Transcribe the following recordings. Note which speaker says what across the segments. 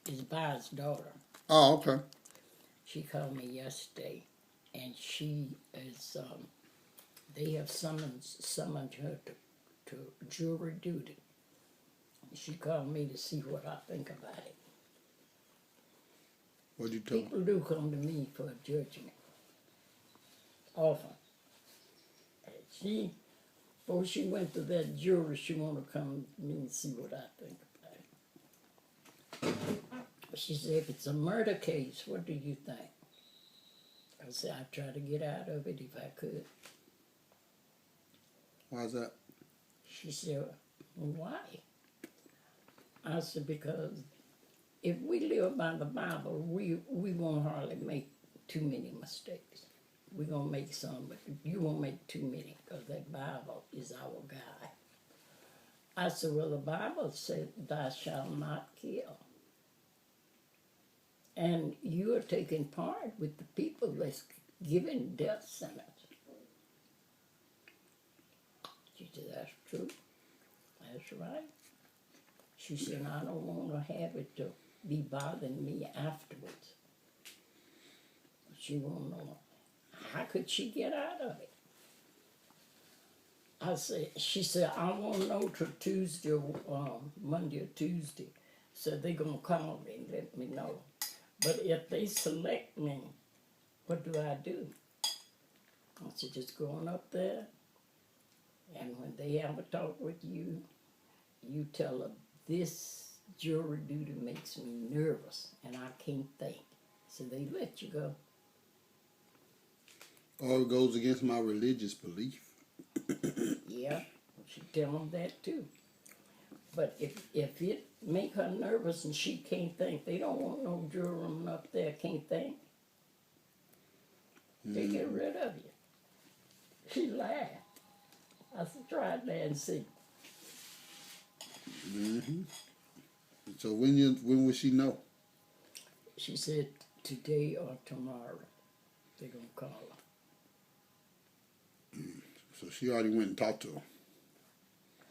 Speaker 1: is by his daughter.
Speaker 2: Oh, okay.
Speaker 1: She called me yesterday, and she is. They have summoned her to jury duty. She called me to see what I think about it.
Speaker 2: What'd you tell her?
Speaker 1: People do come to me for a judgment, often. Before she went to that jury, she wanted to come to me and see what I think about it. She said, if it's a murder case, what do you think? I said, I'd try to get out of it if I could.
Speaker 2: Why is that?
Speaker 1: She said, well, why? I said, because if we live by the Bible, we won't hardly make too many mistakes. We're going to make some, but you won't make too many because that Bible is our guide. I said, well, the Bible said, thou shalt not kill. And you are taking part with the people that's giving death sentence. She said, that's true. That's right. She said, I don't want to have it to be bothering me afterwards. She won't know. How could she get out of it? She said, I won't know till Tuesday or Monday or Tuesday. So they're going to call me and let me know. But if they select me, what do I do? I said, just go on up there, and when they have a talk with you, you tell them, this jury duty makes me nervous, and I can't think. So they let you go.
Speaker 2: Oh, it goes against my religious belief.
Speaker 1: Yeah, she tell them that too. But if it make her nervous and she can't think, they don't want no juror up there can't think. They get rid of you. She laughed. I said, try that and see.
Speaker 2: Mm-hmm. So when will she know?
Speaker 1: She said today or tomorrow they're gonna call her.
Speaker 2: So she already went and talked to him.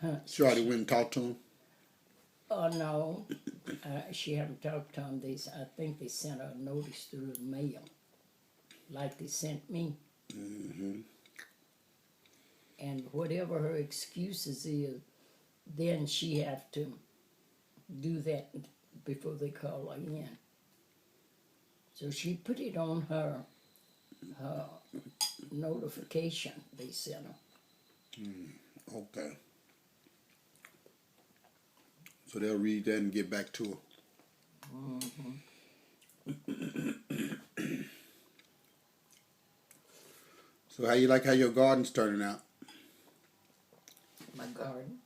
Speaker 1: Huh?
Speaker 2: She already went and talked to him.
Speaker 1: Oh no, she haven't talked to them. I think they sent her a notice through the mail, like they sent me.
Speaker 2: Mm-hmm.
Speaker 1: And whatever her excuses is, then she have to do that before they call her in. So she put it on her notification they sent her.
Speaker 2: Okay. So they'll read that and get back to her.
Speaker 1: Mm-hmm.
Speaker 2: So how you like how your garden's turning out?
Speaker 1: My garden.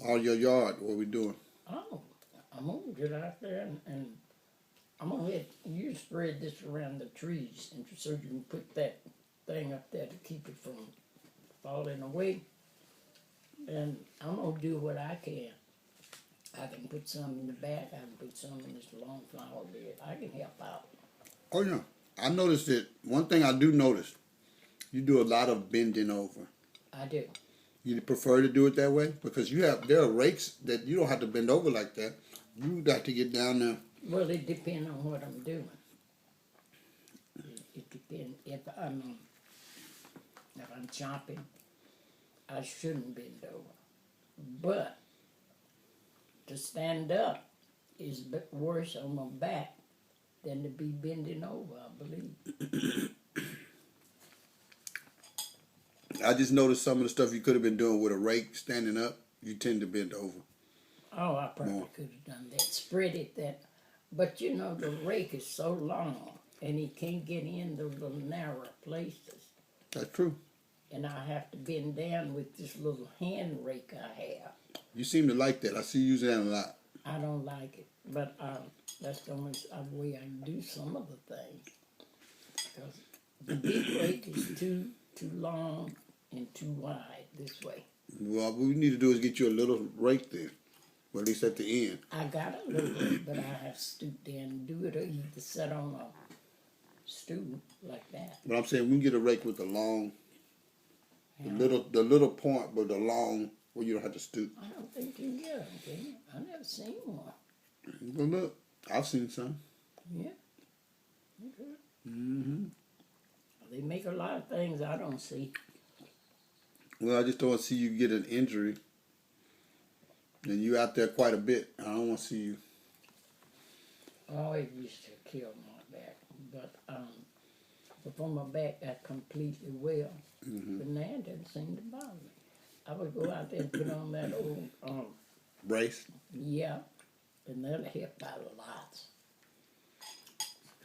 Speaker 2: All your yard, what we doing?
Speaker 1: Oh, I'm gonna get out there and I'm gonna let you spread this around the trees, and so you can put that thing up there to keep it from falling away. And I'm gonna do what I can. I can put some in the back. I can put some in this long flower bed. I can help out.
Speaker 2: Oh yeah, I noticed it. One thing I do notice, you do a lot of bending over.
Speaker 1: I do.
Speaker 2: You prefer to do it that way because there are rakes that you don't have to bend over like that. You got to get down there.
Speaker 1: Well, it depends on what I'm doing. It depends. If I'm chopping, I shouldn't bend over. But to stand up is worse on my back than to be bending over, I believe.
Speaker 2: I just noticed some of the stuff you could have been doing with a rake standing up. You tend to bend over.
Speaker 1: Oh, I probably
Speaker 2: More.
Speaker 1: could have done that. Spread it that. But you know, the rake is so long and it can't get in those little narrow places.
Speaker 2: That's true.
Speaker 1: And I have to bend down with this little hand rake I have.
Speaker 2: You seem to like that. I see you using that a lot.
Speaker 1: I don't like it, but that's the only way I can do some of the things. Because the big rake is too long and too wide this way.
Speaker 2: Well, what we need to do is get you a little rake there, or at least at the end.
Speaker 1: I got a little rake, but I have to stoop down and do it, or either sit on a stool like that.
Speaker 2: But I'm saying we can get a rake with the long,
Speaker 1: Yeah.
Speaker 2: the little point, but the long where you don't have to stoop.
Speaker 1: I don't think you can get them, can you? I never seen one.
Speaker 2: Well, look. I've seen some.
Speaker 1: Yeah.
Speaker 2: Mm-hmm.
Speaker 1: They make a lot of things I don't see.
Speaker 2: Well, I just don't want to see you get an injury. And you out there quite a bit. I don't want to see you.
Speaker 1: Oh, it used to kill my back. But before my back got completely well, but now it doesn't seem to bother me. I would go out there and put on that old,
Speaker 2: Brace.
Speaker 1: yeah, and that'll help out a lot.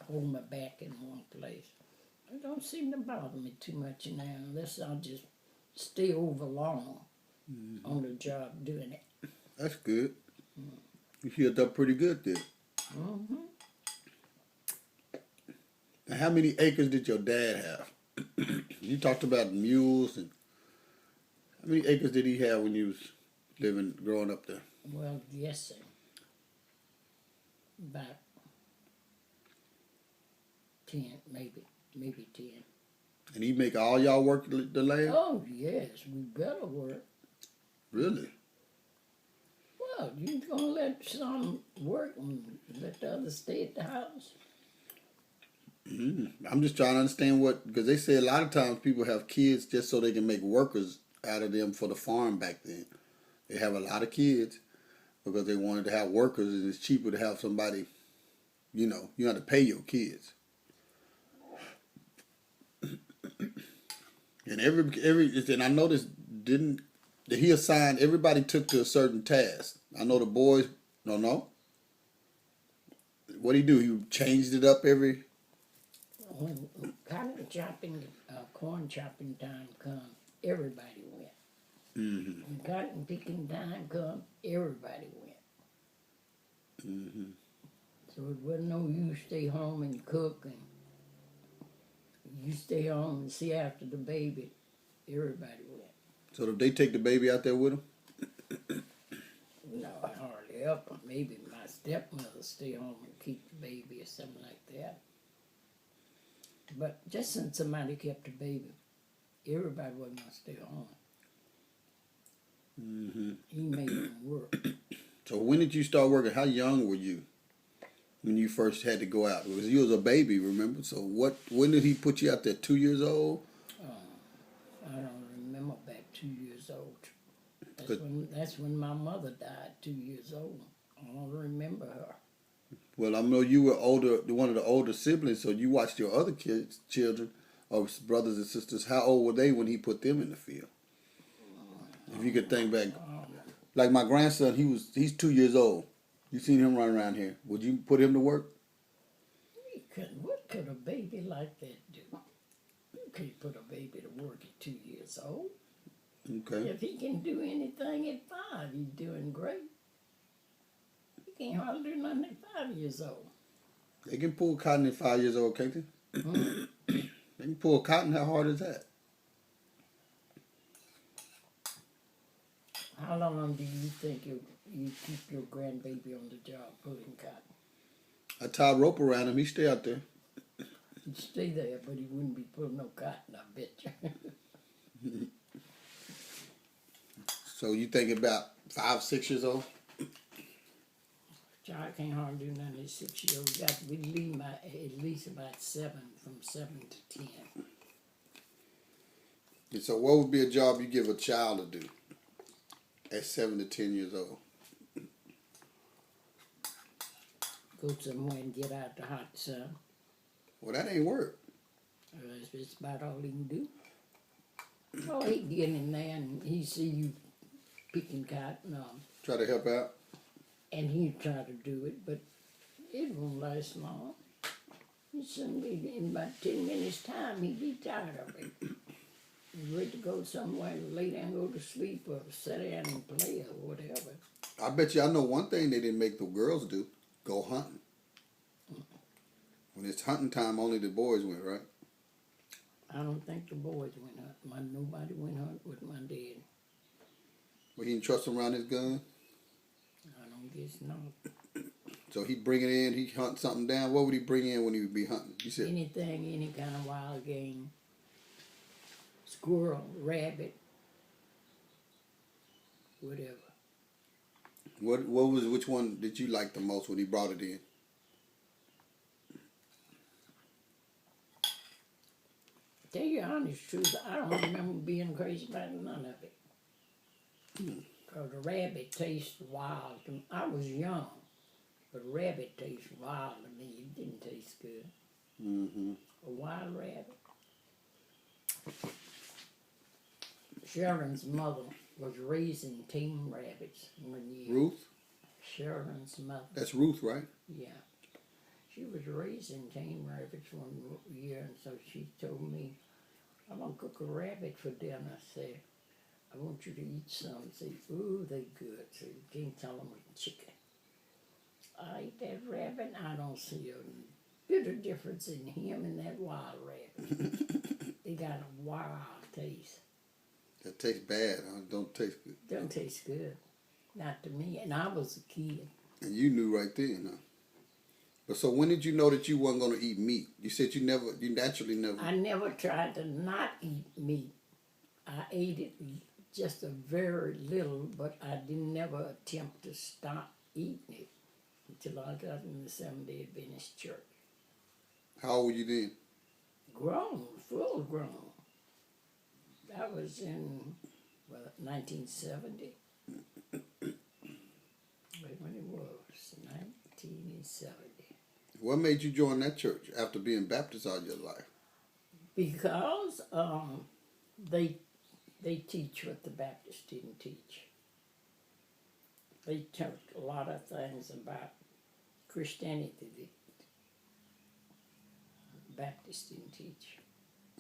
Speaker 1: Hold my back in one place. It don't seem to bother me too much now unless I just stay over long on the job doing it.
Speaker 2: That's good. You healed up pretty good there.
Speaker 1: Mm-hmm.
Speaker 2: Now, how many acres did your dad have? You talked about mules, and how many acres did he have when you was growing up there?
Speaker 1: Well, yes, sir. About 10, maybe 10.
Speaker 2: And he make all y'all work the land?
Speaker 1: Oh, yes, we better work.
Speaker 2: Really?
Speaker 1: Well, you gonna let some work and let the others stay at the house?
Speaker 2: I'm just trying to understand because they say a lot of times people have kids just so they can make workers out of them for the farm back then. They have a lot of kids because they wanted to have workers, and it's cheaper to have somebody, you have to pay your kids. And and I noticed that he assigned everybody took to a certain task. I know the boys, no. What did he do? He changed it up every.
Speaker 1: When cotton chopping, corn chopping time come, everybody went.
Speaker 2: Mm-hmm.
Speaker 1: When cotton picking time come, everybody went.
Speaker 2: Mm-hmm.
Speaker 1: So it wasn't no you stay home and cook and you stay home and see after the baby. Everybody went.
Speaker 2: So did they take the baby out there with them?
Speaker 1: No, I hardly ever. Maybe my stepmother stay home and keep the baby or something like that. But just since somebody kept the baby, everybody wasn't gonna stay home.
Speaker 2: Mm-hmm.
Speaker 1: He made them work.
Speaker 2: So when did you start working? How young were you when you first had to go out? Because you was a baby, remember? So when did he put you out there? 2 years old?
Speaker 1: I don't remember back 2 years old.
Speaker 2: Good.
Speaker 1: That's when my mother died, 2 years old. I don't remember her.
Speaker 2: Well, I know you were one of the older siblings, so you watched your other children, or brothers and sisters. How old were they when he put them in the field? If you could think back, like my grandson, he's 2 years old. You seen him run around here. Would you put him to work?
Speaker 1: What could a baby like that do? You can't put a baby to work at 2 years old.
Speaker 2: Okay.
Speaker 1: If he can do anything at 5, he's doing great. He can't hardly do nothing at 5 years old.
Speaker 2: They can pull cotton at 5 years old, can't they? They can pull cotton. How hard is that?
Speaker 1: How long do you think you keep your grandbaby on the job pulling cotton?
Speaker 2: I tie a rope around him. He stay out there.
Speaker 1: He'd stay there, but he wouldn't be pulling no cotton, I bet you.
Speaker 2: So you think about 5, 6 years old?
Speaker 1: Child can't hardly do nothing at 6 years old. Got to be at least about 7, from 7 to 10.
Speaker 2: And so what would be a job you give a child to do at 7 to 10 years old?
Speaker 1: Go somewhere and get out the hot sun.
Speaker 2: Well, that ain't work.
Speaker 1: That's about all he can do. Oh, he get in there and he see you picking cotton,
Speaker 2: Try to help out.
Speaker 1: and he try to do it, but it won't last long. He soon be in about 10 minutes time, he'd be tired of it. He's ready to go somewhere and lay down, go to sleep, or sit down and play or whatever.
Speaker 2: I bet you I know one thing they didn't make the girls do. Go hunting. When it's hunting time, only the boys went, right?
Speaker 1: I don't think the boys went hunting. Nobody went hunting with my dad.
Speaker 2: But he didn't trust him around his gun.
Speaker 1: I don't guess not.
Speaker 2: So he'd bring it in, he'd hunt something down. What would he bring in when he would be hunting? You said
Speaker 1: Anything, any kind of wild game. Squirrel, rabbit, whatever.
Speaker 2: which one did you like the most when he brought it in?
Speaker 1: tell you the honest truth, I don't remember being crazy about none of it. Because the rabbit tastes wild. I was young, but rabbit tastes wild to me. It didn't taste good.
Speaker 2: Mm-hmm.
Speaker 1: A wild rabbit. Sharon's mother was raising tame rabbits one year.
Speaker 2: Ruth?
Speaker 1: Sharon's mother.
Speaker 2: That's Ruth, right?
Speaker 1: Yeah. She was raising tame rabbits one year, and so she told me, I'm going to cook a rabbit for dinner. I said, I want you to eat some. Say, ooh, they good. So you can't tell them with chicken. I ate that rabbit, and I don't see a bit of difference in him and that wild rabbit. They got a wild taste.
Speaker 2: That tastes bad. Huh? Don't taste good.
Speaker 1: Don't taste good. Not to me. And I was a kid.
Speaker 2: And you knew right then, huh? But so when did you know that you weren't going to eat meat? You said you naturally never.
Speaker 1: I never tried to not eat meat. I ate it just a very little, but I didn't never attempt to stop eating it until I got in the Seventh-day Adventist Church.
Speaker 2: How old were you then?
Speaker 1: Grown, full grown. That was in 1970. Wait, when it was 1970.
Speaker 2: What made you join that church after being Baptist all your life?
Speaker 1: Because they teach what the Baptists didn't teach. They took a lot of things about Christianity that the Baptists didn't teach.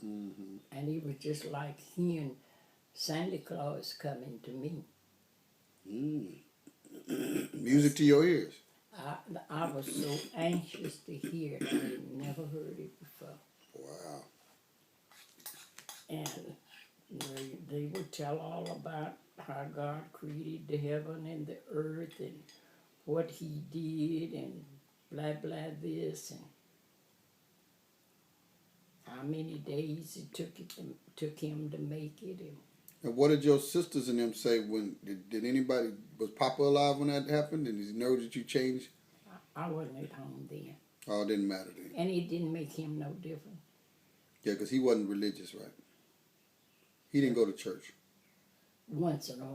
Speaker 2: Mm-hmm.
Speaker 1: And it was just like hearing Santa Claus coming to me.
Speaker 2: Music to your ears.
Speaker 1: I was so anxious to hear it. I had never heard it before.
Speaker 2: Wow.
Speaker 1: And they would tell all about how God created the heaven and the earth and what he did and blah, blah, this and how many days it took him to make it.
Speaker 2: And what did your sisters and them say when, did anybody, was Papa alive when that happened? And did he know that you changed?
Speaker 1: I wasn't at home then.
Speaker 2: Oh, it didn't matter then.
Speaker 1: And it didn't make him no different.
Speaker 2: Yeah, because he wasn't religious, right? He didn't go to church.
Speaker 1: Once in a while.